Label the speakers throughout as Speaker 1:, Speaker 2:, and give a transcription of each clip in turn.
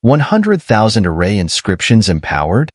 Speaker 1: 100,000 array inscriptions empowered?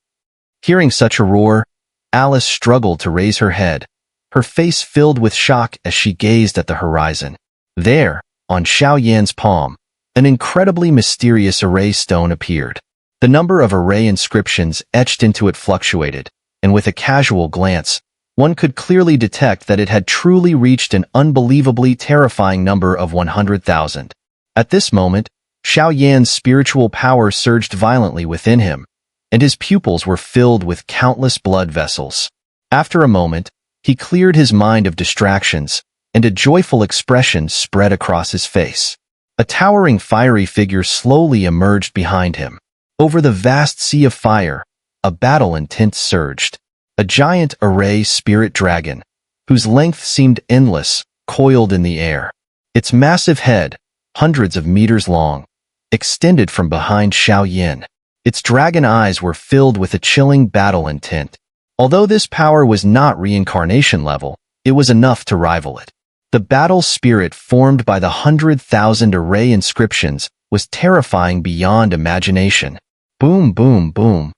Speaker 1: Hearing such a roar, Alice struggled to raise her head, her face filled with shock as she gazed at the horizon. There, on Xiaoyan's palm, an incredibly mysterious array stone appeared. The number of array inscriptions etched into it fluctuated, and with a casual glance, one could clearly detect that it had truly reached an unbelievably terrifying number of 100,000. At this moment, Xiaoyan's spiritual power surged violently within him, and his pupils were filled with countless blood vessels. After a moment, he cleared his mind of distractions, and a joyful expression spread across his face. A towering fiery figure slowly emerged behind him. Over the vast sea of fire, a battle intent surged. A giant array spirit dragon, whose length seemed endless, coiled in the air. Its massive head, hundreds of meters long, extended from behind Xiaoyan. Its dragon eyes were filled with a chilling battle intent. Although this power was not reincarnation level, it was enough to rival it. The battle spirit formed by the 100,000 array inscriptions was terrifying beyond imagination. Boom, boom, boom.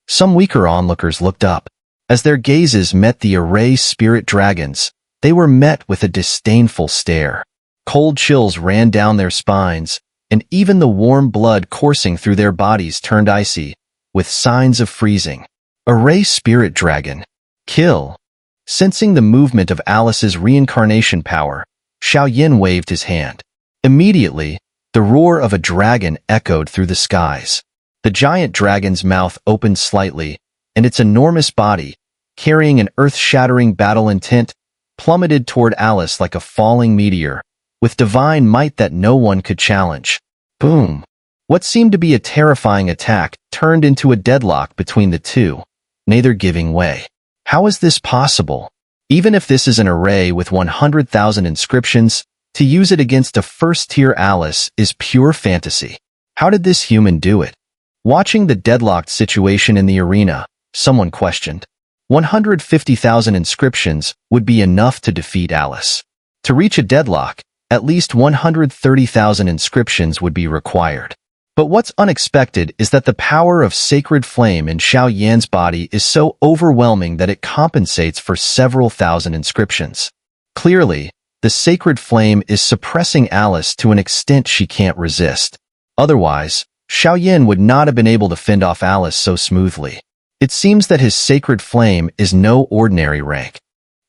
Speaker 1: Some weaker onlookers looked up. As their gazes met the array spirit dragons, they were met with a disdainful stare. Cold chills ran down their spines, and even the warm blood coursing through their bodies turned icy, with signs of freezing. Array spirit dragon. Kill. Sensing the movement of Alice's reincarnation power, Xiaoyan waved his hand. Immediately, the roar of a dragon echoed through the skies. The giant dragon's mouth opened slightly, and its enormous body, carrying an earth-shattering battle intent, plummeted toward Alice like a falling meteor, with divine might that no one could challenge. Boom! What seemed to be a terrifying attack turned into a deadlock between the two, neither giving way. How is this possible? Even if this is an array with 100,000 inscriptions, to use it against a first-tier Alice is pure fantasy. How did this human do it? Watching the deadlocked situation in the arena, someone questioned. 150,000 inscriptions would be enough to defeat Alice. To reach a deadlock, at least 130,000 inscriptions would be required. But what's unexpected is that the power of sacred flame in Xiaoyan's body is so overwhelming that it compensates for several thousand inscriptions. Clearly, the sacred flame is suppressing Alice to an extent she can't resist. Otherwise, Xiaoyan would not have been able to fend off Alice so smoothly. It seems that his sacred flame is no ordinary rank.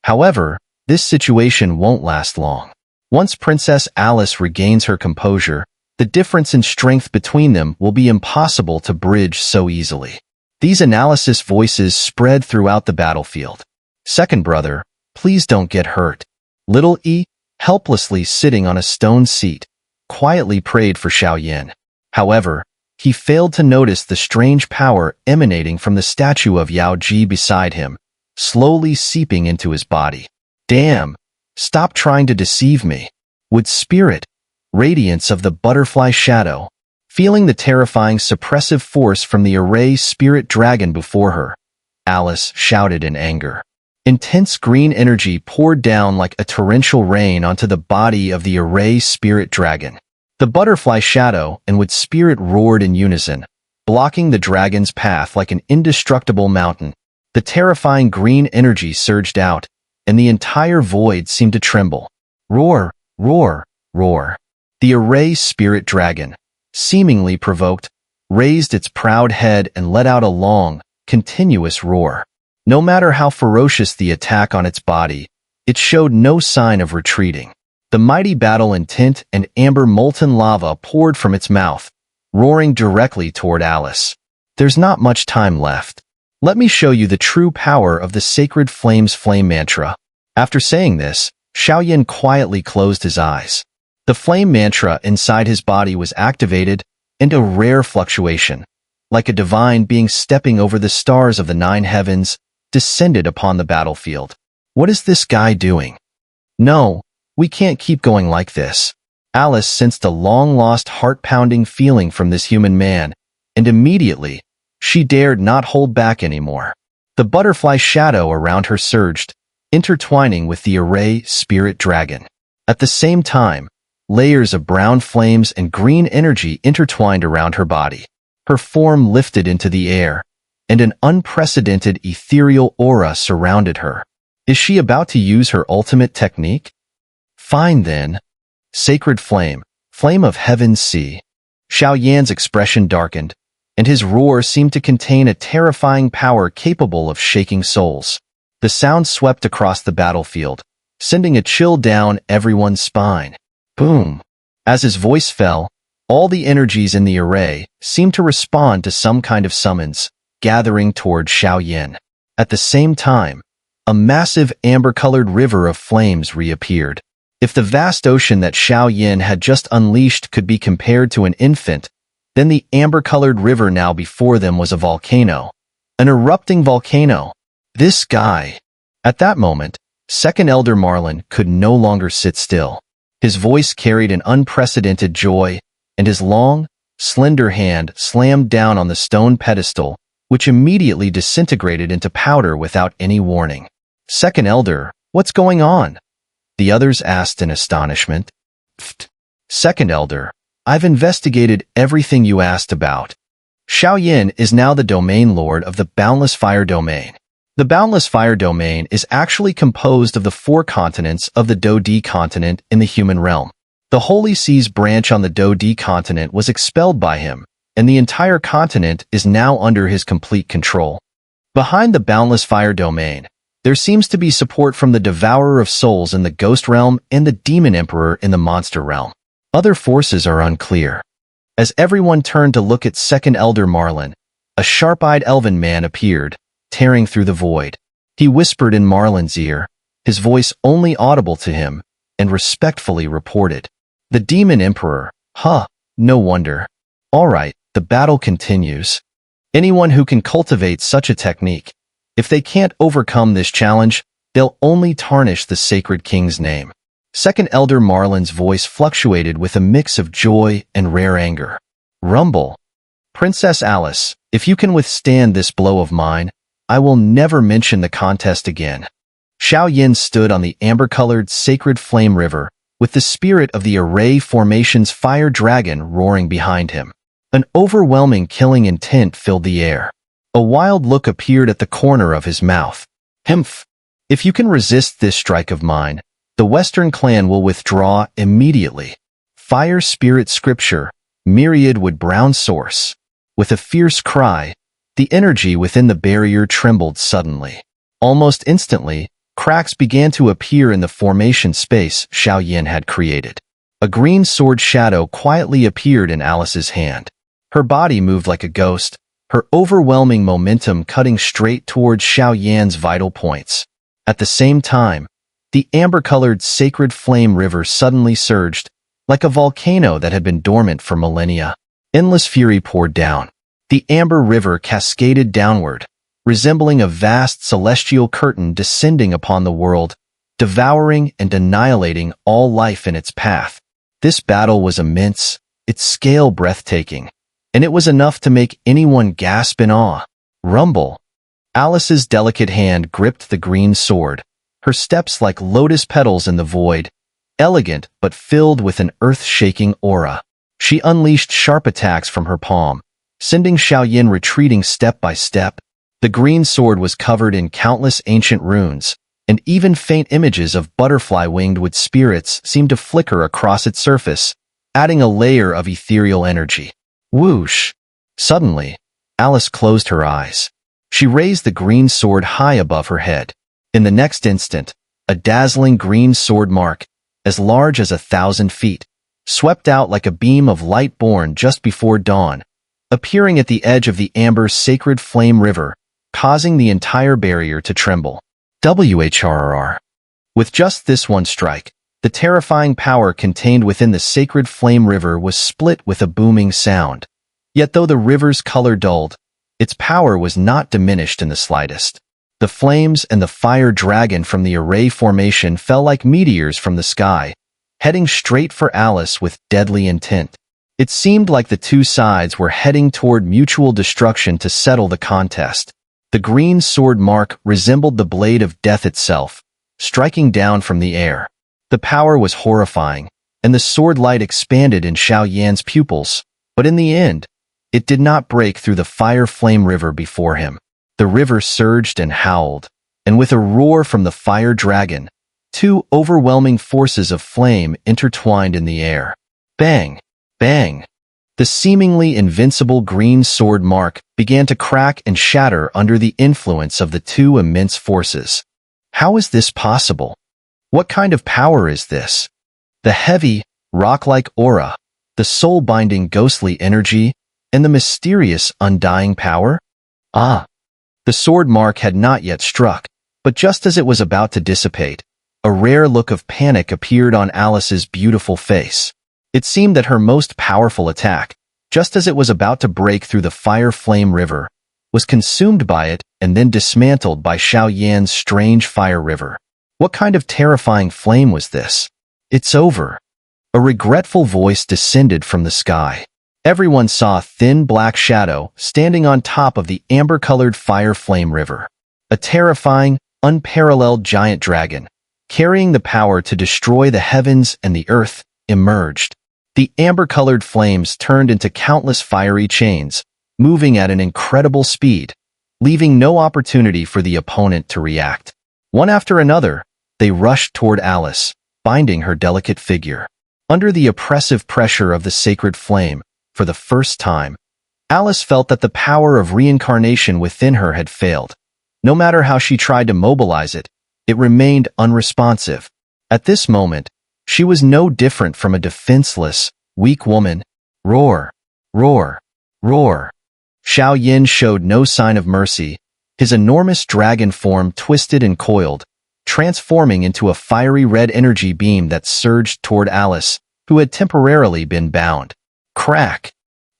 Speaker 1: However, this situation won't last long. Once Princess Alice regains her composure, the difference in strength between them will be impossible to bridge so easily. These analysis voices spread throughout the battlefield. Second brother, please don't get hurt. Little E, helplessly sitting on a stone seat, quietly prayed for Xiaoyan. However, he failed to notice the strange power emanating from the statue of Yao Ji beside him, slowly seeping into his body. Damn! Stop trying to deceive me. Would spirit, radiance of the butterfly shadow, feeling the terrifying suppressive force from the array spirit dragon before her, Alice shouted in anger. Intense green energy poured down like a torrential rain onto the body of the array spirit dragon. The butterfly shadow and wood spirit roared in unison, blocking the dragon's path like an indestructible mountain. The terrifying green energy surged out, and the entire void seemed to tremble. Roar, roar, roar. The array spirit dragon, seemingly provoked, raised its proud head and let out a long, continuous roar. No matter how ferocious the attack on its body, it showed no sign of retreating. The mighty battle intent and amber molten lava poured from its mouth, roaring directly toward Alice. There's not much time left. Let me show you the true power of the sacred flame's flame mantra. After saying this, Xiaoyan quietly closed his eyes. The flame mantra inside his body was activated, and a rare fluctuation, like a divine being stepping over the stars of the 9 heavens, descended upon the battlefield. What is this guy doing? No, we can't keep going like this. Alice sensed a long-lost heart-pounding feeling from this human man, and immediately, she dared not hold back anymore. The butterfly shadow around her surged, intertwining with the array spirit dragon. At the same time, layers of brown flames and green energy intertwined around her body. Her form lifted into the air, and an unprecedented ethereal aura surrounded her. Is she about to use her ultimate technique? Fine then. Sacred flame, flame of heaven's sea. Xiao Yan's expression darkened, and his roar seemed to contain a terrifying power capable of shaking souls. The sound swept across the battlefield, sending a chill down everyone's spine. Boom! As his voice fell, all the energies in the array seemed to respond to some kind of summons, gathering toward Xiao Yan. At the same time, a massive amber-colored river of flames reappeared. If the vast ocean that Xiao Yan had just unleashed could be compared to an infant, then the amber-colored river now before them was a volcano. An erupting volcano. This guy. At that moment, Second Elder Marlin could no longer sit still. His voice carried an unprecedented joy, and his long, slender hand slammed down on the stone pedestal, which immediately disintegrated into powder without any warning. Second Elder, what's going on? The others asked in astonishment. Pfft. Second Elder, I've investigated everything you asked about. Xiao Yan is now the domain lord of the Boundless Fire Domain. The Boundless Fire Domain is actually composed of the 4 continents of the Do-Di continent in the human realm. The Holy Sea's branch on the Do-Di continent was expelled by him, and the entire continent is now under his complete control. Behind the Boundless Fire Domain, there seems to be support from the Devourer of Souls in the Ghost Realm and the Demon Emperor in the Monster Realm. Other forces are unclear. As everyone turned to look at Second Elder Marlin, a sharp-eyed elven man appeared, tearing through the void. He whispered in Marlin's ear, his voice only audible to him, and respectfully reported. The Demon Emperor, no wonder. All right, the battle continues. Anyone who can cultivate such a technique, if they can't overcome this challenge, they'll only tarnish the Sacred King's name. Second Elder Marlin's voice fluctuated with a mix of joy and rare anger. Rumble. Princess Alice, if you can withstand this blow of mine, I will never mention the contest again. Xiao Yan stood on the amber-colored sacred flame river, with the spirit of the Array Formation's fire dragon roaring behind him. An overwhelming killing intent filled the air. A wild look appeared at the corner of his mouth. Humph! If you can resist this strike of mine, the Western clan will withdraw immediately. Fire Spirit Scripture, Myriad Wood Brown Source. With a fierce cry, the energy within the barrier trembled suddenly. Almost instantly, cracks began to appear in the formation space Xiao Yan had created. A green sword shadow quietly appeared in Alice's hand. Her body moved like a ghost, her overwhelming momentum cutting straight towards Xiao Yan's vital points. At the same time, the amber-colored sacred flame river suddenly surged, like a volcano that had been dormant for millennia. Endless fury poured down. The amber river cascaded downward, resembling a vast celestial curtain descending upon the world, devouring and annihilating all life in its path. This battle was immense, its scale breathtaking, and it was enough to make anyone gasp in awe. Rumble. Alice's delicate hand gripped the green sword, her steps like lotus petals in the void, elegant but filled with an earth-shaking aura. She unleashed sharp attacks from her palm, sending Xiao Yan retreating step by step. The green sword was covered in countless ancient runes, and even faint images of butterfly-winged wood spirits seemed to flicker across its surface, adding a layer of ethereal energy. Whoosh! Suddenly, Alice closed her eyes. She raised the green sword high above her head. In the next instant, a dazzling green sword mark, as large as 1,000 feet, swept out like a beam of light born just before dawn, appearing at the edge of the amber sacred flame river, causing the entire barrier to tremble. WHRR. With just this one strike, the terrifying power contained within the sacred flame river was split with a booming sound. Yet though the river's color dulled, its power was not diminished in the slightest. The flames and the fire dragon from the Array Formation fell like meteors from the sky, heading straight for Alice with deadly intent. It seemed like the two sides were heading toward mutual destruction to settle the contest. The green sword mark resembled the blade of death itself, striking down from the air. The power was horrifying, and the sword light expanded in Xiao Yan's pupils, but in the end, it did not break through the fire-flame river before him. The river surged and howled, and with a roar from the fire dragon, two overwhelming forces of flame intertwined in the air. Bang! Bang! The seemingly invincible green sword mark began to crack and shatter under the influence of the two immense forces. How is this possible? What kind of power is this? The heavy, rock-like aura, the soul-binding ghostly energy, and the mysterious undying power? Ah! The sword mark had not yet struck, but just as it was about to dissipate, a rare look of panic appeared on Alice's beautiful face. It seemed that her most powerful attack, just as it was about to break through the fire-flame river, was consumed by it and then dismantled by Xiaoyan's strange fire river. What kind of terrifying flame was this? It's over. A regretful voice descended from the sky. Everyone saw a thin black shadow standing on top of the amber-colored fire-flame river. A terrifying, unparalleled giant dragon, carrying the power to destroy the heavens and the earth, emerged. The amber-colored flames turned into countless fiery chains, moving at an incredible speed, leaving no opportunity for the opponent to react. One after another, they rushed toward Alice, binding her delicate figure. Under the oppressive pressure of the sacred flame, for the first time, Alice felt that the power of reincarnation within her had failed. No matter how she tried to mobilize it, it remained unresponsive. At this moment, she was no different from a defenseless, weak woman. Roar! Roar! Roar! Xiaoyan showed no sign of mercy. His enormous dragon form twisted and coiled, transforming into a fiery red energy beam that surged toward Alice, who had temporarily been bound. Crack!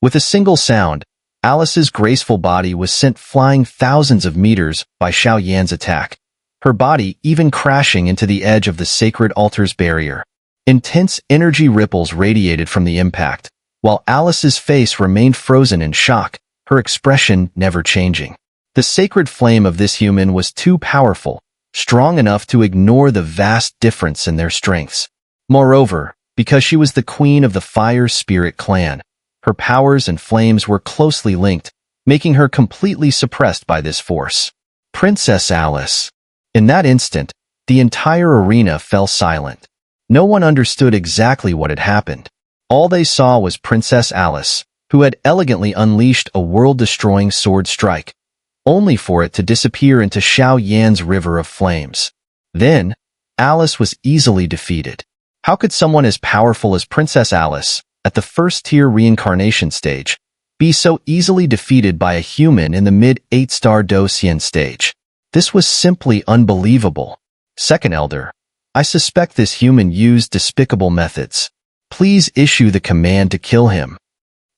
Speaker 1: With a single sound, Alice's graceful body was sent flying thousands of meters by Xiaoyan's attack, her body even crashing into the edge of the sacred altar's barrier. Intense energy ripples radiated from the impact, while Alice's face remained frozen in shock, her expression never changing. The sacred flame of this human was too powerful, strong enough to ignore the vast difference in their strengths. Moreover, because she was the queen of the Fire Spirit clan, her powers and flames were closely linked, making her completely suppressed by this force. Princess Alice. In that instant, the entire arena fell silent. No one understood exactly what had happened. All they saw was Princess Alice, who had elegantly unleashed a world-destroying sword strike, only for it to disappear into Xiaoyan's river of flames. Then, Alice was easily defeated. How could someone as powerful as Princess Alice, at the first-tier reincarnation stage, be so easily defeated by a human in the mid-8-star Docian stage? This was simply unbelievable. Second Elder, I suspect this human used despicable methods. Please issue the command to kill him.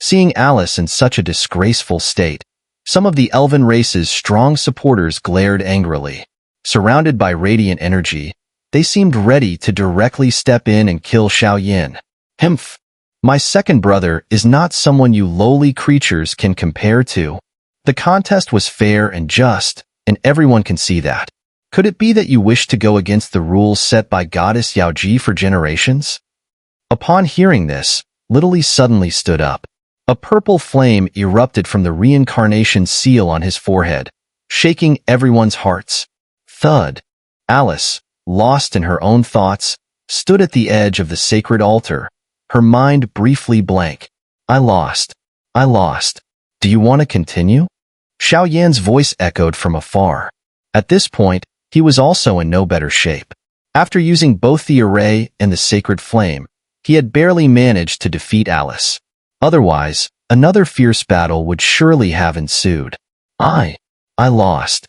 Speaker 1: Seeing Alice in such a disgraceful state, some of the elven race's strong supporters glared angrily. Surrounded by radiant energy, they seemed ready to directly step in and kill Xiaoyan. Humph! My second brother is not someone you lowly creatures can compare to. The contest was fair and just, and everyone can see that. Could it be that you wish to go against the rules set by Goddess Yaoji for generations? Upon hearing this, Little suddenly stood up. A purple flame erupted from the reincarnation seal on his forehead, shaking everyone's hearts. Thud. Alice, lost in her own thoughts, stood at the edge of the sacred altar, her mind briefly blank. I lost. I lost. Do you want to continue? Xiaoyan's voice echoed from afar. At this point, he was also in no better shape. After using both the array and the sacred flame, he had barely managed to defeat Alice. Otherwise, another fierce battle would surely have ensued. I lost.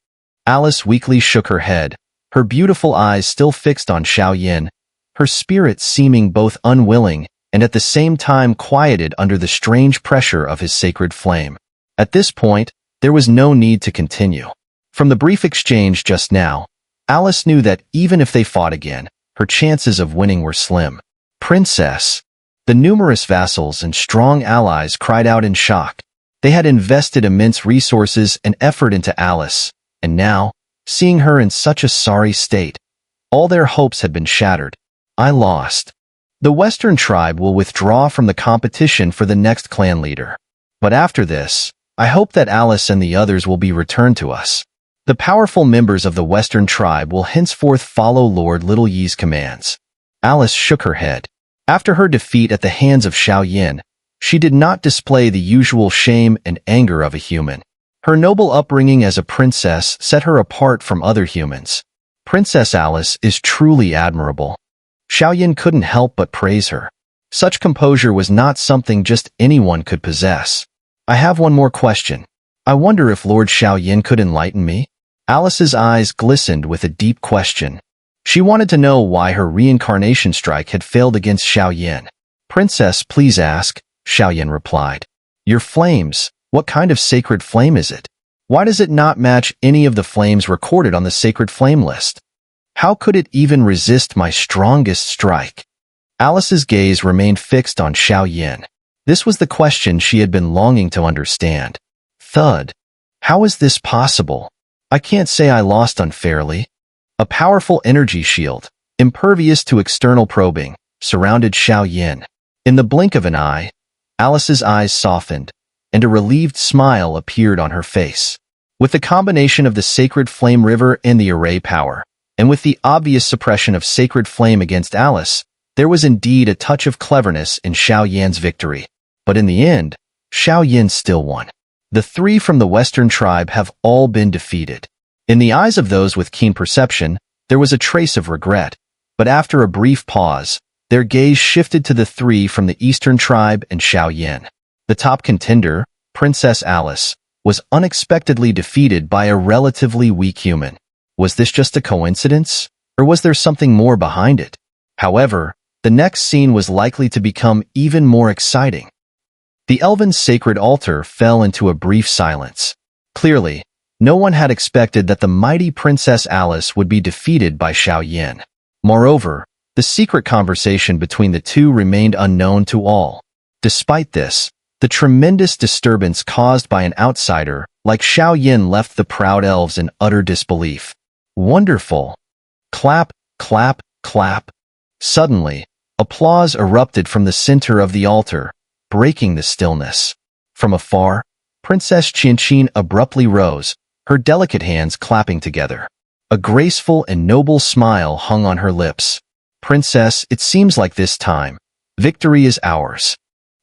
Speaker 1: Alice weakly shook her head, her beautiful eyes still fixed on Xiaoyan, her spirit seeming both unwilling and at the same time quieted under the strange pressure of his sacred flame. At this point, there was no need to continue. From the brief exchange just now, Alice knew that even if they fought again, her chances of winning were slim. Princess! The numerous vassals and strong allies cried out in shock. They had invested immense resources and effort into Alice, and now, seeing her in such a sorry state, all their hopes had been shattered. I lost. The Western tribe will withdraw from the competition for the next clan leader. But after this, I hope that Alice and the others will be returned to us. The powerful members of the Western tribe will henceforth follow Lord Little Yi's commands. Alice shook her head. After her defeat at the hands of Xiao, she did not display the usual shame and anger of a human. Her noble upbringing as a princess set her apart from other humans. Princess Alice is truly admirable. Xiao couldn't help but praise her. Such composure was not something just anyone could possess. I have one more question. I wonder if Lord Xiao could enlighten me? Alice's eyes glistened with a deep question. She wanted to know why her reincarnation strike had failed against Xiao. Princess, please ask, Xiao replied. Your flames, what kind of sacred flame is it? Why does it not match any of the flames recorded on the sacred flame list? How could it even resist my strongest strike? Alice's gaze remained fixed on Xiao. This was the question she had been longing to understand. Thud. How is this possible? I can't say I lost unfairly. A powerful energy shield, impervious to external probing, surrounded Xiao. In the blink of an eye, Alice's eyes softened, and a relieved smile appeared on her face. With the combination of the sacred flame river and the array power, and with the obvious suppression of sacred flame against Alice, there was indeed a touch of cleverness in Xiao's victory. But in the end, Xiao still won. The three from the Western tribe have all been defeated. In the eyes of those with keen perception, there was a trace of regret, but after a brief pause, their gaze shifted to the three from the Eastern tribe and Xiao. The top contender, Princess Alice, was unexpectedly defeated by a relatively weak human. Was this just a coincidence, or was there something more behind it? However, the next scene was likely to become even more exciting. The Elven's sacred altar fell into a brief silence. Clearly, no one had expected that the mighty Princess Alice would be defeated by Xiao. Moreover, the secret conversation between the two remained unknown to all. Despite this, the tremendous disturbance caused by an outsider like Xiao left the proud elves in utter disbelief. Wonderful! Clap, clap, clap. Suddenly, applause erupted from the center of the altar, breaking the stillness. From afar, Princess Qianqin abruptly rose, her delicate hands clapping together. A graceful and noble smile hung on her lips. Princess, it seems like this time, victory is ours.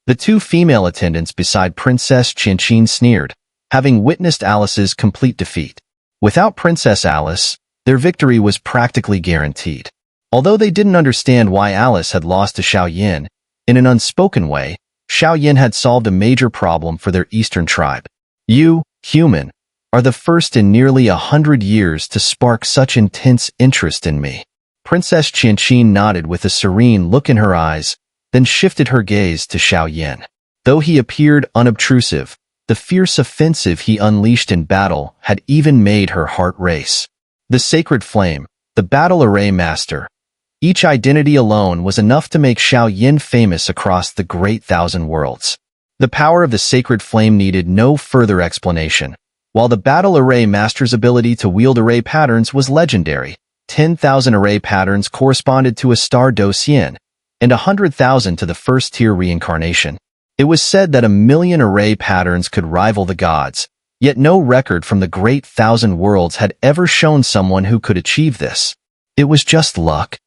Speaker 1: The two female attendants beside Princess Qianqin sneered, having witnessed Alice's complete defeat. Without Princess Alice, their victory was practically guaranteed. Although they didn't understand why Alice had lost to Xiao, in an unspoken way, Xiao had solved a major problem for their Eastern tribe. You, human, are the first in nearly 100 years to spark such intense interest in me. Princess Qianqin nodded with a serene look in her eyes, then shifted her gaze to Xiao. Though he appeared unobtrusive, the fierce offensive he unleashed in battle had even made her heart race. The sacred flame, the battle array master. Each identity alone was enough to make Xiao famous across the great thousand worlds. The power of the sacred flame needed no further explanation. While the battle array master's ability to wield array patterns was legendary, 10,000 array patterns corresponded to a star dossier, and 100,000 to the first-tier reincarnation. It was said that 1,000,000 array patterns could rival the gods, yet no record from the great thousand worlds had ever shown someone who could achieve this. It was just luck.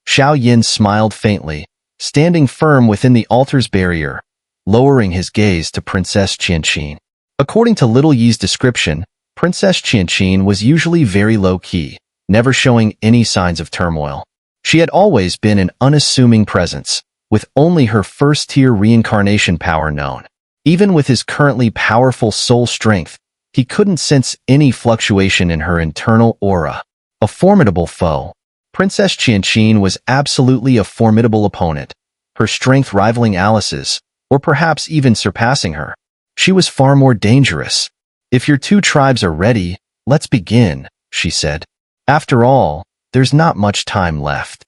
Speaker 1: Xiao smiled faintly, standing firm within the altar's barrier, lowering his gaze to Princess Qianqin. According to Little Yi's description, Princess Qianqin was usually very low-key, never showing any signs of turmoil. She had always been an unassuming presence, with only her first-tier reincarnation power known. Even with his currently powerful soul strength, he couldn't sense any fluctuation in her internal aura. A formidable foe. Princess Qianqin was absolutely a formidable opponent, her strength rivaling Alice's, or perhaps even surpassing her. She was far more dangerous. If your two tribes are ready, let's begin, she said. After all, there's not much time left.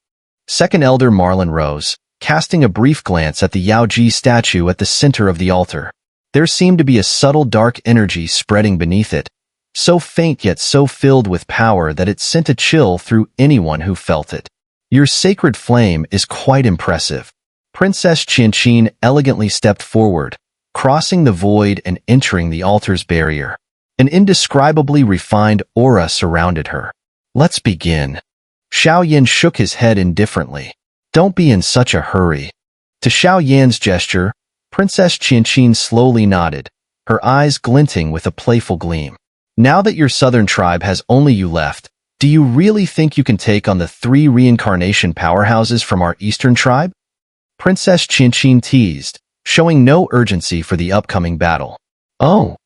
Speaker 1: Second Elder Marlin rose, casting a brief glance at the Yaoji statue at the center of the altar. There seemed to be a subtle dark energy spreading beneath it, so faint yet so filled with power that it sent a chill through anyone who felt it. Your sacred flame is quite impressive. Princess Qianqin elegantly stepped forward, crossing the void and entering the altar's barrier. An indescribably refined aura surrounded her. Let's begin. Xiao shook his head indifferently. Don't be in such a hurry. To Xiao gesture, Princess Qianqin slowly nodded, her eyes glinting with a playful gleam. Now that your southern tribe has only you left, do you really think you can take on the 3 reincarnation powerhouses from our eastern tribe? Princess Qianqin teased, showing no urgency for the upcoming battle. Oh.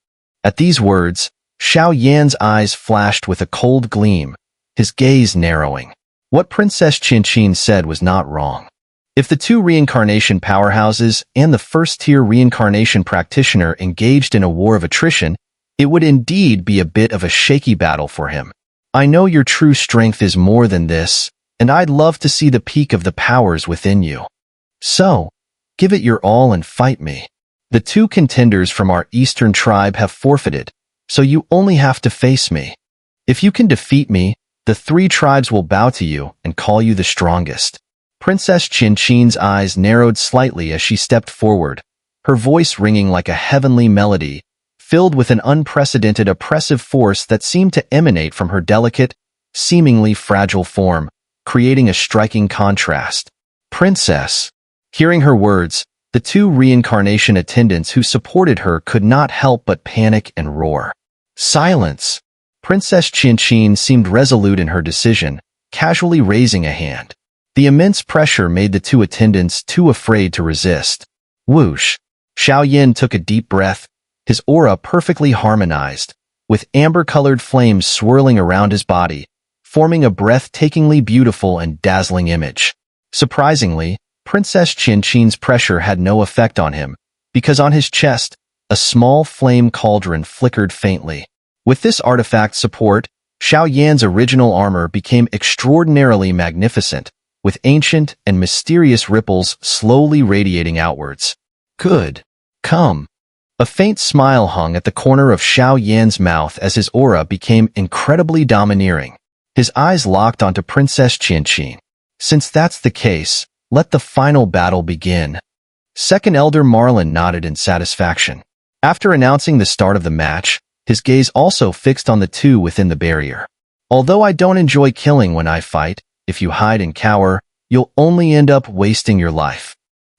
Speaker 1: At these words, Xiao eyes flashed with a cold gleam, his gaze narrowing. What Princess Qianqin said was not wrong. If the 2 reincarnation powerhouses and the first-tier reincarnation practitioner engaged in a war of attrition, it would indeed be a bit of a shaky battle for him. I know your true strength is more than this, and I'd love to see the peak of the powers within you. So, give it your all and fight me. The 2 contenders from our eastern tribe have forfeited, so you only have to face me. If you can defeat me, the 3 tribes will bow to you and call you the strongest. Princess Qianqin's eyes narrowed slightly as she stepped forward, her voice ringing like a heavenly melody, filled with an unprecedented oppressive force that seemed to emanate from her delicate, seemingly fragile form, creating a striking contrast. Princess. Hearing her words, the 2 reincarnation attendants who supported her could not help but panic and roar. Silence. Princess Qianqin seemed resolute in her decision, casually raising a hand. The immense pressure made the 2 attendants too afraid to resist. Whoosh! Xiao took a deep breath, his aura perfectly harmonized, with amber-colored flames swirling around his body, forming a breathtakingly beautiful and dazzling image. Surprisingly, Princess Qianqin's pressure had no effect on him, because on his chest, a small flame cauldron flickered faintly. With this artifact support, Xiao original armor became extraordinarily magnificent, with ancient and mysterious ripples slowly radiating outwards. Good. Come. A faint smile hung at the corner of Xiao mouth as his aura became incredibly domineering. His eyes locked onto Princess Qianqin. Since that's the case, let the final battle begin. Second Elder Marlin nodded in satisfaction. After announcing the start of the match, his gaze also fixed on the 2 within the barrier. Although I don't enjoy killing when I fight, if you hide and cower, you'll only end up wasting your life.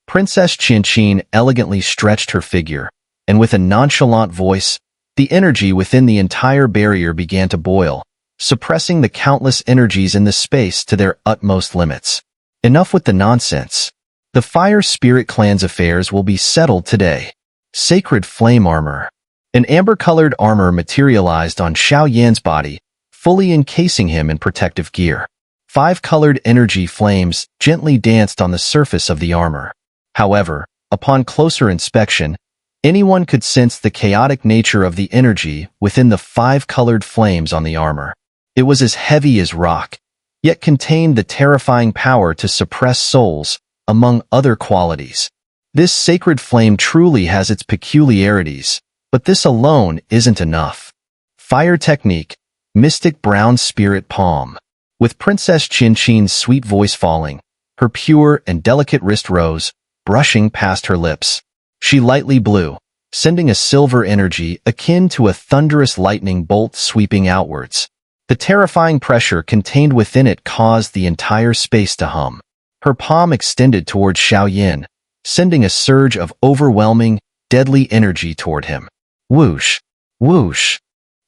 Speaker 1: Princess Qianqin elegantly stretched her figure, and with a nonchalant voice, the energy within the entire barrier began to boil, suppressing the countless energies in the space to their utmost limits. Enough with the nonsense. The Fire Spirit Clan's affairs will be settled today. Sacred Flame Armor. An amber-colored armor materialized on Xiao body, fully encasing him in protective gear. 5 colored energy flames gently danced on the surface of the armor. However, upon closer inspection, anyone could sense the chaotic nature of the energy within the 5 colored flames on the armor. It was as heavy as rock, yet contained the terrifying power to suppress souls, among other qualities. This sacred flame truly has its peculiarities, but this alone isn't enough. Fire Technique, Mystic Brown Spirit Palm. With Princess Qianqin's sweet voice falling, her pure and delicate wrist rose, brushing past her lips. She lightly blew, sending a silver energy akin to a thunderous lightning bolt sweeping outwards. The terrifying pressure contained within it caused the entire space to hum. Her palm extended towards Xiao sending a surge of overwhelming, deadly energy toward him. Whoosh! Whoosh!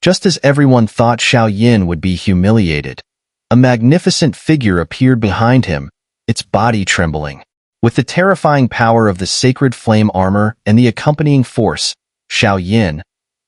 Speaker 1: Just as everyone thought Xiao would be humiliated, a magnificent figure appeared behind him, its body trembling. With the terrifying power of the sacred flame armor and the accompanying force, Xiao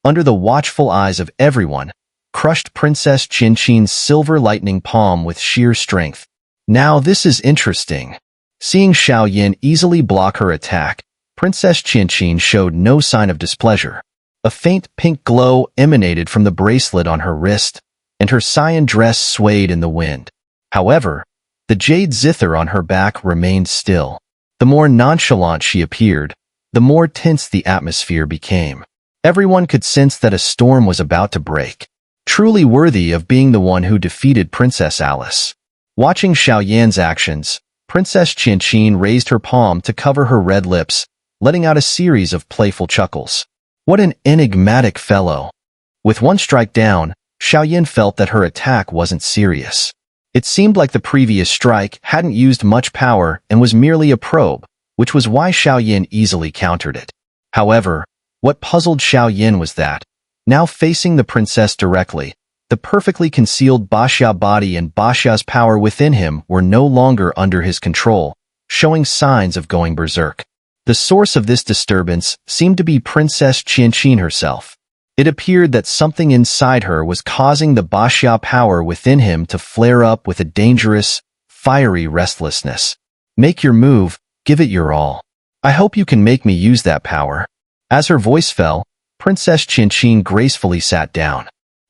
Speaker 1: under the watchful eyes of everyone, crushed Princess Qianqin's silver lightning palm with sheer strength. Now this is interesting. Seeing Xiao easily block her attack, Princess Qianqin showed no sign of displeasure. A faint pink glow emanated from the bracelet on her wrist, and her cyan dress swayed in the wind. However, the jade zither on her back remained still. The more nonchalant she appeared, the more tense the atmosphere became. Everyone could sense that a storm was about to break. Truly worthy of being the one who defeated Princess Alice. Watching Xiao actions, Princess Qianqin raised her palm to cover her red lips, letting out a series of playful chuckles. What an enigmatic fellow. With one strike down, Xiaoyan felt that her attack wasn't serious. It seemed like the previous strike hadn't used much power and was merely a probe, which was why Xiaoyan easily countered it. However, what puzzled Xiaoyan was that, now facing the princess directly, the perfectly concealed Baxia body and Baxia's power within him were no longer under his control, showing signs of going berserk. The source of this disturbance seemed to be Princess Qianqin herself. It appeared that something inside her was causing the Baxia power within him to flare up with a dangerous, fiery restlessness. Make your move, give it your all. I hope you can make me use that power. As her voice fell, Princess Qianqin gracefully sat down.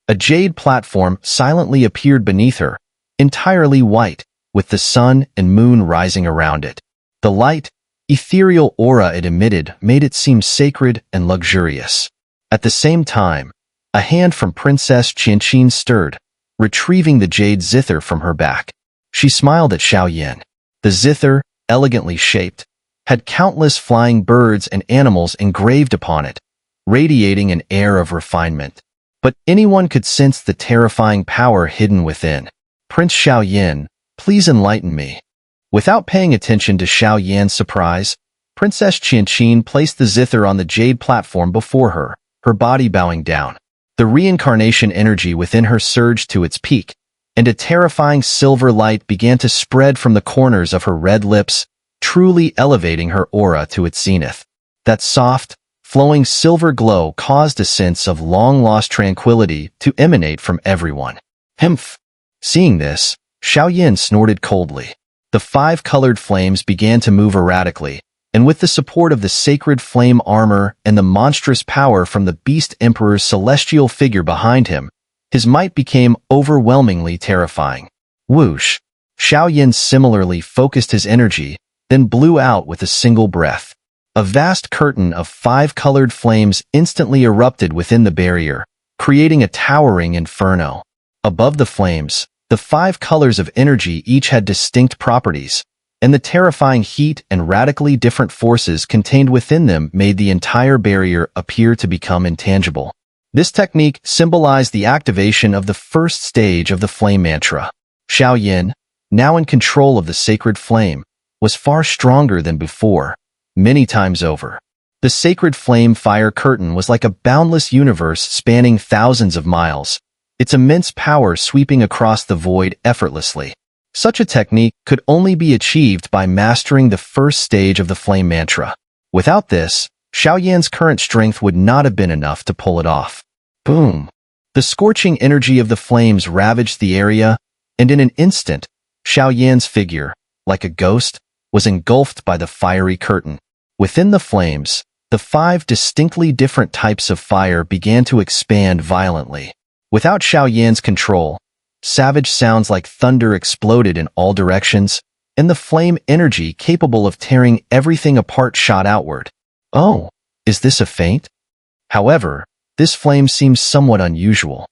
Speaker 1: A jade platform silently appeared beneath her, entirely white, with the sun and moon rising around it. The light, ethereal aura it emitted made it seem sacred and luxurious. At the same time, a hand from Princess Qianqin stirred, retrieving the jade zither from her back. She smiled at Xiaoyan. The zither, elegantly shaped, had countless flying birds and animals engraved upon it, radiating an air of refinement. But anyone could sense the terrifying power hidden within. Prince Xiaoyan, please enlighten me. Without paying attention to Xiaoyan's surprise, Princess Qianqin placed the zither on the jade platform before her, her body bowing down. The reincarnation energy within her surged to its peak, and a terrifying silver light began to spread from the corners of her red lips, truly elevating her aura to its zenith. That soft, flowing silver glow caused a sense of long-lost tranquility to emanate from everyone. Humph! Seeing this, Xiaoyan snorted coldly. The 5 colored flames began to move erratically, and with the support of the sacred flame armor and the monstrous power from the Beast Emperor's celestial figure behind him, his might became overwhelmingly terrifying. Whoosh! Xiaoyan similarly focused his energy, then blew out with a single breath. A vast curtain of 5 colored flames instantly erupted within the barrier, creating a towering inferno. Above the flames, the 5 colors of energy each had distinct properties, and the terrifying heat and radically different forces contained within them made the entire barrier appear to become intangible. This technique symbolized the activation of the first stage of the flame mantra. Xiaoyan, now in control of the sacred flame, was far stronger than before, many times over. The sacred flame fire curtain was like a boundless universe spanning thousands of miles, its immense power sweeping across the void effortlessly. Such a technique could only be achieved by mastering the first stage of the flame mantra. Without this, Xiaoyan's current strength would not have been enough to pull it off. Boom! The scorching energy of the flames ravaged the area, and in an instant, Xiaoyan's figure, like a ghost, was engulfed by the fiery curtain. Within the flames, the 5 distinctly different types of fire began to expand violently. Without Xiaoyan's control, savage sounds like thunder exploded in all directions, and the flame energy capable of tearing everything apart shot outward. Oh, is this a feint? However, this flame seems somewhat unusual.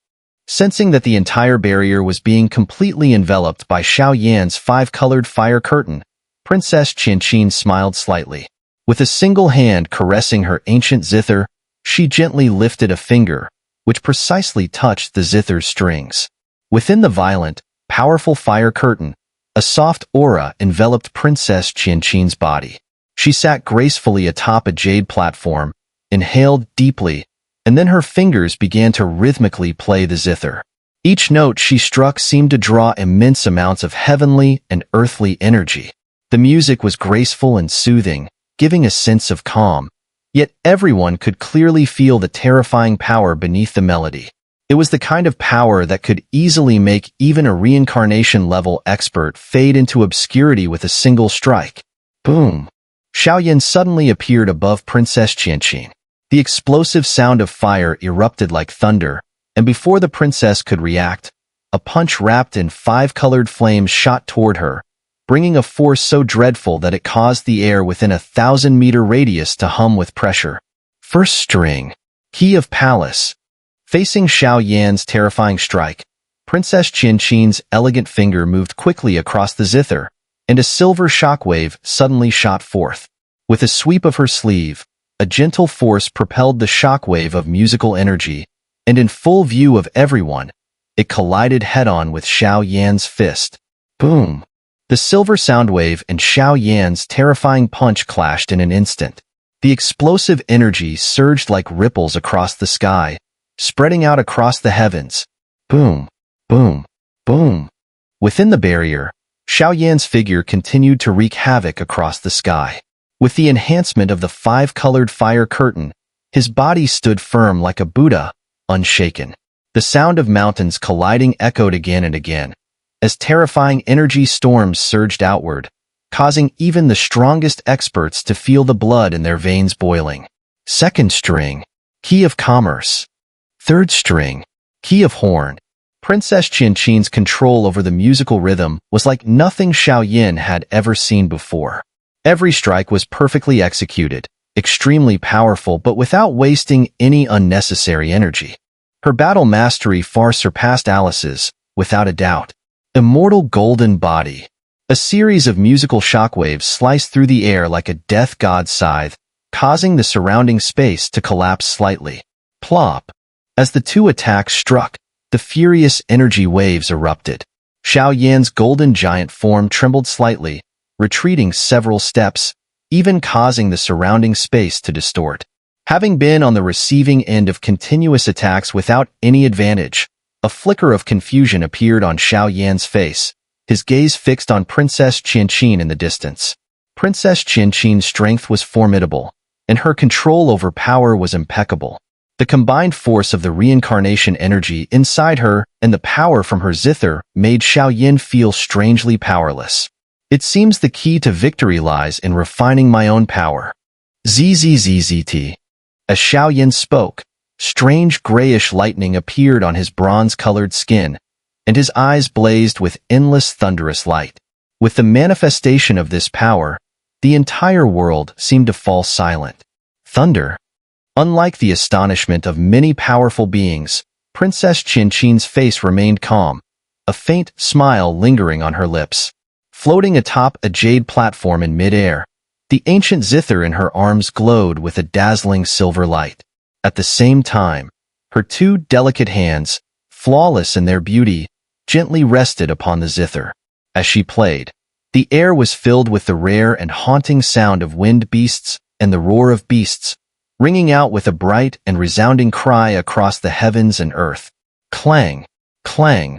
Speaker 1: Sensing that the entire barrier was being completely enveloped by Xiaoyan's 5-colored fire curtain, Princess Qianqin smiled slightly. With a single hand caressing her ancient zither, she gently lifted a finger, which precisely touched the zither's strings. Within the violent, powerful fire curtain, a soft aura enveloped Princess Qianqin's body. She sat gracefully atop a jade platform, inhaled deeply, and then her fingers began to rhythmically play the zither. Each note she struck seemed to draw immense amounts of heavenly and earthly energy. The music was graceful and soothing, giving a sense of calm, yet everyone could clearly feel the terrifying power beneath the melody. It was the kind of power that could easily make even a reincarnation-level expert fade into obscurity with a single strike. Boom! Xiaoyan suddenly appeared above Princess Qianqin. The explosive sound of fire erupted like thunder, and before the princess could react, a punch wrapped in 5-colored flames shot toward her, bringing a force so dreadful that it caused the air within a 1,000-meter radius to hum with pressure. First string. Key of Palace. Facing Xiaoyan's terrifying strike, Princess Qianqin's elegant finger moved quickly across the zither, and a silver shockwave suddenly shot forth. With a sweep of her sleeve, a gentle force propelled the shockwave of musical energy, and in full view of everyone, it collided head-on with Xiao Yan's fist. Boom! The silver sound wave and Xiao Yan's terrifying punch clashed in an instant. The explosive energy surged like ripples across the sky, spreading out across the heavens. Boom! Boom! Boom! Within the barrier, Xiao Yan's figure continued to wreak havoc across the sky. With the enhancement of the 5-colored fire curtain, his body stood firm like a Buddha, unshaken. The sound of mountains colliding echoed again and again, as terrifying energy storms surged outward, causing even the strongest experts to feel the blood in their veins boiling. Second string, key of commerce. Third string, key of horn. Princess Qianqin's control over the musical rhythm was like nothing Xiao Yan had ever seen before. Every strike was perfectly executed, extremely powerful but without wasting any unnecessary energy. Her battle mastery far surpassed Alice's, without a doubt. Immortal golden body. A series of musical shockwaves sliced through the air like a death god's scythe, causing the surrounding space to collapse slightly. Plop! As the two attacks struck, the furious energy waves erupted. Xiao Yan's golden giant form trembled slightly, retreating several steps, even causing the surrounding space to distort. Having been on the receiving end of continuous attacks without any advantage, a flicker of confusion appeared on Xiao Yan's face, his gaze fixed on Princess Qianqin in the distance. Princess Qianqin's strength was formidable, and her control over power was impeccable. The combined force of the reincarnation energy inside her and the power from her zither made Xiao Yan feel strangely powerless. It seems the key to victory lies in refining my own power. ZZZZT. As Xiao Yan spoke, strange grayish lightning appeared on his bronze-colored skin, and his eyes blazed with endless thunderous light. With the manifestation of this power, the entire world seemed to fall silent. Thunder. Unlike the astonishment of many powerful beings, Princess Qianqin's face remained calm, a faint smile lingering on her lips. Floating atop a jade platform in mid-air, the ancient zither in her arms glowed with a dazzling silver light. At the same time, her two delicate hands, flawless in their beauty, gently rested upon the zither. As she played, the air was filled with the rare and haunting sound of winged beasts and the roar of beasts, ringing out with a bright and resounding cry across the heavens and earth. Clang! Clang!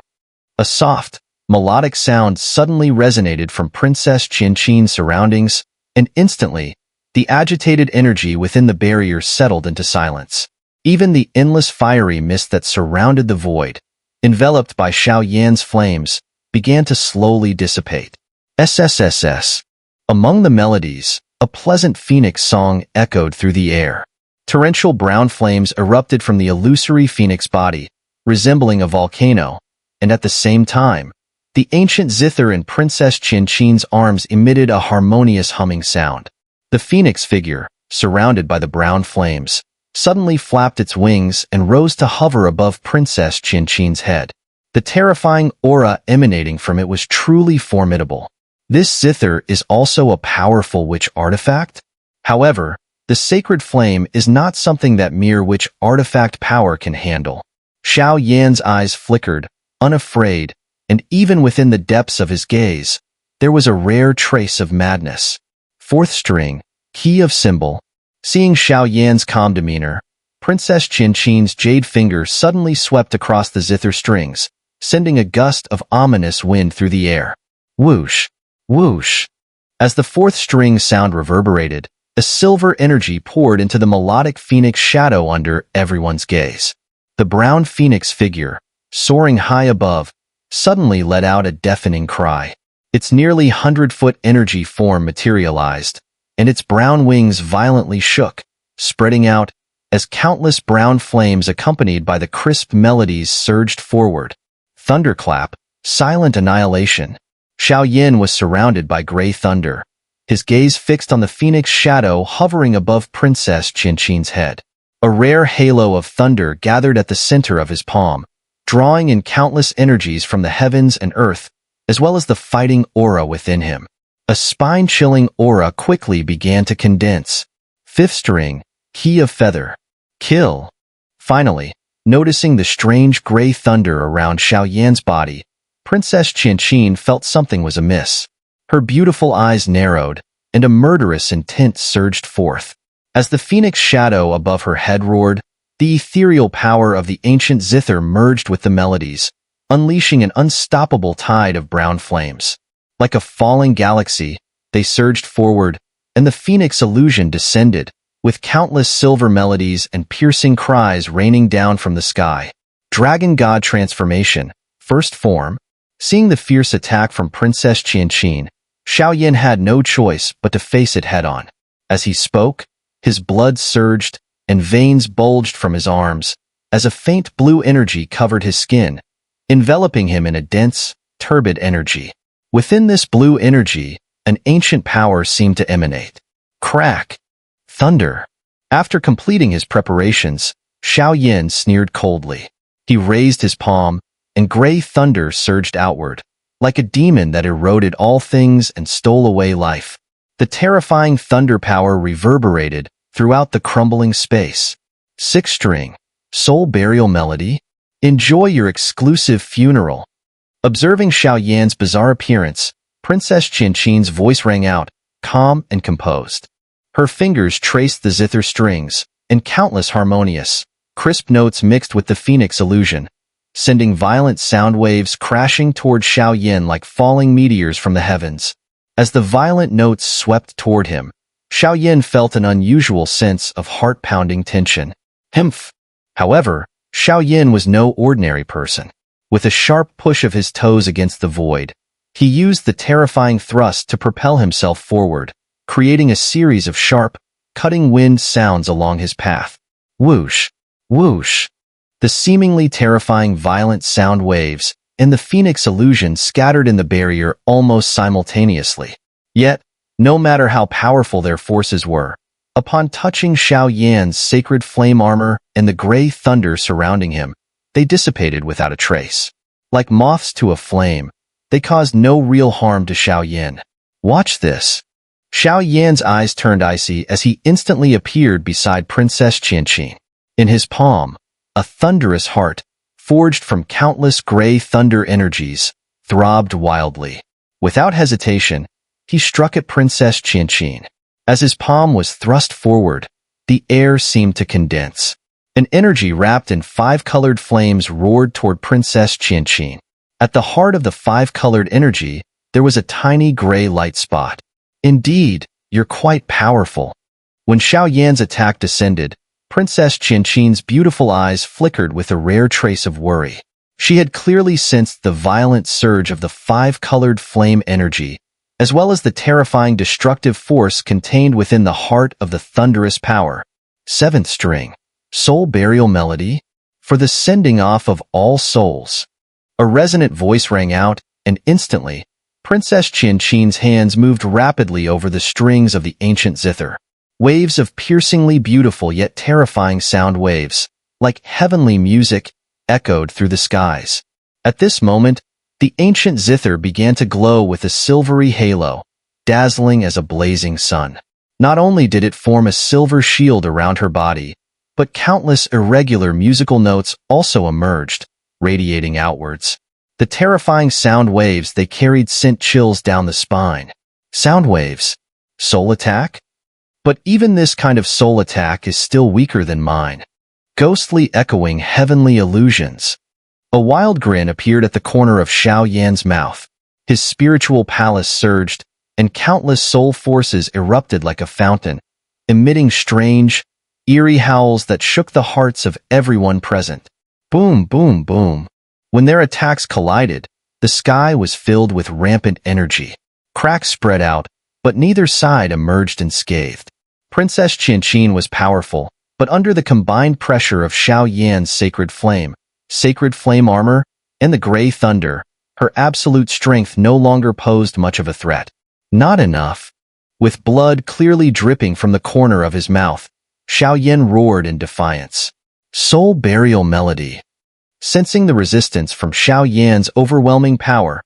Speaker 1: A soft, melodic sound suddenly resonated from Princess Qianqin's surroundings, and instantly, the agitated energy within the barrier settled into silence. Even the endless fiery mist that surrounded the void, enveloped by Xiao Yan's flames, began to slowly dissipate. SSSS. Among the melodies, a pleasant phoenix song echoed through the air. Torrential brown flames erupted from the illusory phoenix body, resembling a volcano, and at the same time, the ancient zither in Princess Qianqin's arms emitted a harmonious humming sound. The phoenix figure, surrounded by the brown flames, suddenly flapped its wings and rose to hover above Princess Qianqin's head. The terrifying aura emanating from it was truly formidable. This zither is also a powerful witch artifact? However, the sacred flame is not something that mere witch artifact power can handle. Xiao Yan's eyes flickered, unafraid, and even within the depths of his gaze, there was a rare trace of madness. Fourth string, key of symbol. Seeing Xiao Yan's calm demeanor, Princess Qianqin's jade finger suddenly swept across the zither strings, sending a gust of ominous wind through the air. Whoosh! Whoosh! As the fourth string sound reverberated, a silver energy poured into the melodic phoenix shadow under everyone's gaze. The brown phoenix figure, soaring high above, suddenly let out a deafening cry. Its nearly 100-foot energy form materialized, and its brown wings violently shook, spreading out, as countless brown flames accompanied by the crisp melodies surged forward. Thunderclap, silent annihilation. Xiao Yan was surrounded by gray thunder, his gaze fixed on the phoenix shadow hovering above Princess Qianqin's head. A rare halo of thunder gathered at the center of his palm, drawing in countless energies from the heavens and earth, as well as the fighting aura within him. A spine-chilling aura quickly began to condense. Fifth string, key of feather. Kill. Finally, noticing the strange gray thunder around Xiaoyan's body, Princess Qianqin felt something was amiss. Her beautiful eyes narrowed, and a murderous intent surged forth. As the phoenix shadow above her head roared, the ethereal power of the ancient zither merged with the melodies, unleashing an unstoppable tide of brown flames. Like a falling galaxy, they surged forward, and the phoenix illusion descended, with countless silver melodies and piercing cries raining down from the sky. Dragon God Transformation, First Form. Seeing the fierce attack from Princess Qianqin, Xiaoyan had no choice but to face it head-on. As he spoke, his blood surged, and veins bulged from his arms, as a faint blue energy covered his skin, enveloping him in a dense, turbid energy. Within this blue energy, an ancient power seemed to emanate. Crack! Thunder! After completing his preparations, Xiaoyan sneered coldly. He raised his palm, and gray thunder surged outward, like a demon that eroded all things and stole away life. The terrifying thunder power reverberated throughout the crumbling space. Sixth string, soul burial melody. Enjoy your exclusive funeral. Observing Xiaoyan's bizarre appearance, Princess Qianqin's voice rang out, calm and composed. Her fingers traced the zither strings, and countless harmonious, crisp notes mixed with the phoenix illusion, sending violent sound waves crashing toward Xiaoyan like falling meteors from the heavens. As the violent notes swept toward him, Xiaoyan felt an unusual sense of heart-pounding tension. Humph! However, Xiaoyan was no ordinary person. With a sharp push of his toes against the void, he used the terrifying thrust to propel himself forward, creating a series of sharp, cutting wind sounds along his path. Whoosh! Whoosh! The seemingly terrifying violent sound waves and the phoenix illusion scattered in the barrier almost simultaneously. Yet, no matter how powerful their forces were, upon touching Xiaoyan's sacred flame armor and the gray thunder surrounding him, they dissipated without a trace. Like moths to a flame, they caused no real harm to Xiaoyan. Watch this. Xiaoyan's eyes turned icy as he instantly appeared beside Princess Qianqin. In his palm, a thunderous heart, forged from countless gray thunder energies, throbbed wildly. Without hesitation, he struck at Princess Qianqin. As his palm was thrust forward, the air seemed to condense. An energy wrapped in five-colored flames roared toward Princess Qianqin. At the heart of the five-colored energy, there was a tiny gray light spot. Indeed, you're quite powerful. When Xiaoyan's attack descended, Princess Qianqin's beautiful eyes flickered with a rare trace of worry. She had clearly sensed the violent surge of the five-colored flame energy, as well as the terrifying destructive force contained within the heart of the thunderous power. Seventh string, soul burial melody, for the sending off of all souls. A resonant voice rang out, and instantly, Princess Qianqin's hands moved rapidly over the strings of the ancient zither. Waves of piercingly beautiful yet terrifying sound waves, like heavenly music, echoed through the skies. At this moment, the ancient zither began to glow with a silvery halo, dazzling as a blazing sun. Not only did it form a silver shield around her body, but countless irregular musical notes also emerged, radiating outwards. The terrifying sound waves they carried sent chills down the spine. Sound waves? Soul attack? But even this kind of soul attack is still weaker than mine. Ghostly echoing heavenly illusions. A wild grin appeared at the corner of Xiaoyan's mouth. His spiritual palace surged, and countless soul forces erupted like a fountain, emitting strange, eerie howls that shook the hearts of everyone present. Boom, boom, boom. When their attacks collided, the sky was filled with rampant energy. Cracks spread out, but neither side emerged unscathed. Princess Qianqin was powerful, but under the combined pressure of Xiaoyan's sacred flame armor, and the gray thunder, her absolute strength no longer posed much of a threat. Not enough. With blood clearly dripping from the corner of his mouth, Xiaoyan roared in defiance. Soul burial melody. Sensing the resistance from Xiaoyan's overwhelming power,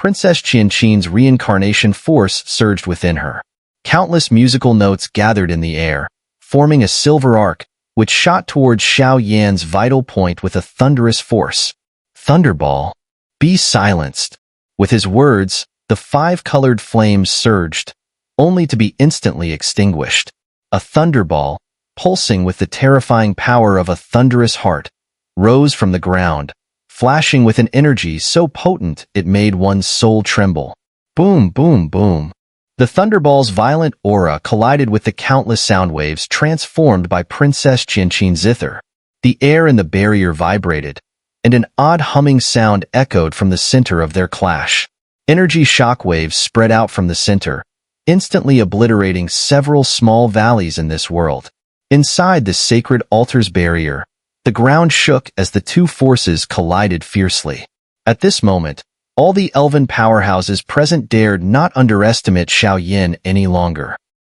Speaker 1: Princess Qianqin's reincarnation force surged within her. Countless musical notes gathered in the air, forming a silver arc, which shot towards Xiao Yan's vital point with a thunderous force. Thunderball, be silenced. With his words, the 5-colored flames surged, only to be instantly extinguished. A thunderball, pulsing with the terrifying power of a thunderous heart, rose from the ground, flashing with an energy so potent it made one's soul tremble. Boom, boom, boom. The thunderball's violent aura collided with the countless sound waves transformed by Princess Qianqin's zither. The air in the barrier vibrated, and an odd humming sound echoed from the center of their clash. Energy shockwaves spread out from the center, instantly obliterating several small valleys in this world. Inside the sacred altar's barrier, the ground shook as the two forces collided fiercely. At this moment, all the elven powerhouses present dared not underestimate Xiao Yan any longer.